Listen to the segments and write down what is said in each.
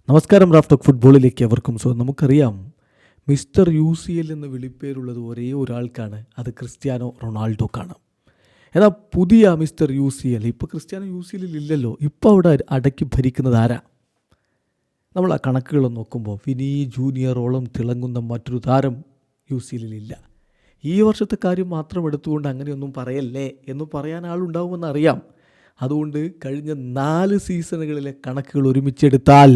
നമസ്കാരം. റാഫ്റ്റോക്ക് ഫുട്ബോളിലേക്ക് അവർക്കും സ്വാഗതം. നമുക്കറിയാം, മിസ്റ്റർ UCL എന്ന് വിളിപ്പേരുള്ളത് ഒരേ ഒരാൾക്കാണ്, അത് ക്രിസ്ത്യാനോ റൊണാൾഡോക്കാണ്. എന്നാൽ പുതിയ മിസ്റ്റർ UCL, ഇപ്പോൾ ക്രിസ്ത്യാനോ UCL ഇല്ലല്ലോ, ഇപ്പോൾ അവിടെ അടക്കി ഭരിക്കുന്നത് ആരാ? നമ്മൾ ആ കണക്കുകൾ നോക്കുമ്പോൾ വിനി ജൂനിയറോളം തിളങ്ങുന്ന മറ്റൊരു താരം UCL ഇല്ല. ഈ വർഷത്തെ കാര്യം മാത്രം എടുത്തുകൊണ്ട് അങ്ങനെയൊന്നും പറയല്ലേ എന്ന് പറയാൻ ആളുണ്ടാവുമെന്ന് അറിയാം. അതുകൊണ്ട് കഴിഞ്ഞ 4 സീസണുകളിലെ കണക്കുകൾ ഒരുമിച്ചെടുത്താൽ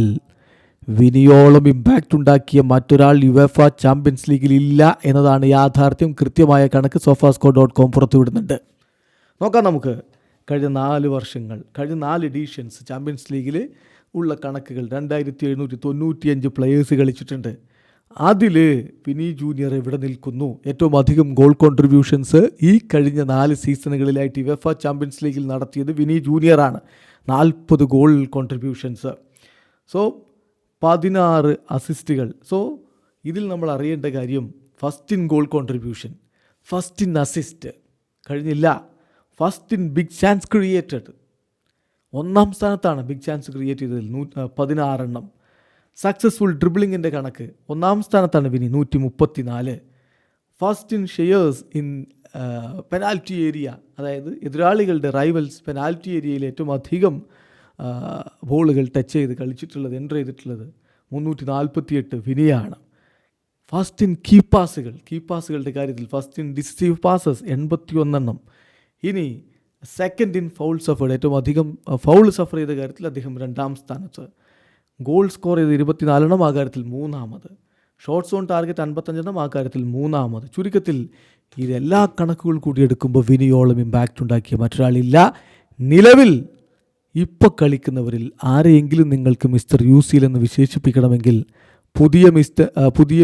വിനിയോളം ഇമ്പാക്റ്റ് ഉണ്ടാക്കിയ മറ്റൊരാൾ യുവേഫ ചാമ്പ്യൻസ് ലീഗിൽ ഇല്ല എന്നതാണ് യാഥാർത്ഥ്യം. കൃത്യമായ കണക്ക് sofascore.com പുറത്തുവിടുന്നുണ്ട്. നോക്കാം നമുക്ക് കഴിഞ്ഞ 4 വർഷങ്ങൾ, കഴിഞ്ഞ 4 എഡീഷൻസ് ചാമ്പ്യൻസ് ലീഗിൽ ഉള്ള കണക്കുകൾ. 2795 പ്ലെയേഴ്സ് കളിച്ചിട്ടുണ്ട്. അതിൽ വിനി ജൂനിയർ എവിടെ നിൽക്കുന്നു? ഏറ്റവും അധികം ഗോൾ കോൺട്രിബ്യൂഷൻസ് ഈ കഴിഞ്ഞ 4 സീസണുകളിലായിട്ട് യുവേഫ ചാമ്പ്യൻസ് ലീഗിൽ നടത്തിയത് വിനി ജൂനിയറാണ്. 40 ഗോൾ കോൺട്രിബ്യൂഷൻസ്. സോ 16 അസിസ്റ്റുകൾ. സോ ഇതിൽ നമ്മൾ അറിയേണ്ട കാര്യം, first in goal contribution, first in assist കഴിഞ്ഞില്ല, first in big chance created 1ാം സ്ഥാനത്താണ്. ബിഗ് ചാൻസ് ക്രിയേറ്റ് ചെയ്തതിൽ 16 എണ്ണം. സക്സസ്ഫുൾ ഡ്രിബിളിങ്ങിൻ്റെ കണക്ക് 1ാം സ്ഥാനത്താണ് വിനി, 134. First in shares in penalty area, അതായത് എതിരാളികളുടെ റൈവൽസ് പെനാൽറ്റി ഏരിയയിൽ ഏറ്റവും അധികം ബോളുകൾ ടച്ച് ചെയ്ത് കളിച്ചിട്ടുള്ളത്, എൻ്റർ ചെയ്തിട്ടുള്ളത് 348 വിനിയാണ്. ഫസ്റ്റ് ഇൻ കീ പാസുകളുടെ കാര്യത്തിൽ ഫസ്റ്റ് ഇൻ ഡിസിസീവ് പാസസ് 81 എണ്ണം. ഇനി സെക്കൻഡ് ഇൻ ഫൗൾ സഫേർഡ്, ഏറ്റവും അധികം ഫൗൾ സഫർ ചെയ്ത കാര്യത്തിൽ അദ്ദേഹം 2ാം സ്ഥാനത്ത്. ഗോൾ സ്കോർ ചെയ്ത് 24 എണ്ണം, ആ കാര്യത്തിൽ 3ാമത്. ഷോർട്ട് സോൺ ടാർഗറ്റ് 55 എണ്ണം, ആ കാര്യത്തിൽ 3ാമത്. ചുരുക്കത്തിൽ ഇതെല്ലാ കണക്കുകൾ കൂടി എടുക്കുമ്പോൾ വിനിയോളം ഇമ്പാക്റ്റ് ഉണ്ടാക്കിയ മറ്റൊരാളില്ല. നിലവിൽ ഇപ്പോൾ കളിക്കുന്നവരിൽ ആരെയെങ്കിലും നിങ്ങൾക്ക് മിസ്റ്റർ UCL എന്ന് വിശേഷിപ്പിക്കണമെങ്കിൽ പുതിയ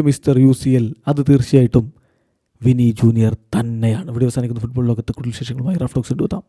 മിസ്റ്റർ UCL അത് തീർച്ചയായിട്ടും വിനി ജൂനിയർ തന്നെയാണ്. ഇവിടെ അവസാനിക്കുന്ന ഫുട്ബോൾ ലോകത്തെ കൂടുതൽ വിശേഷങ്ങളുമായി റാഫ്റ്റോക്സ് എത്താം.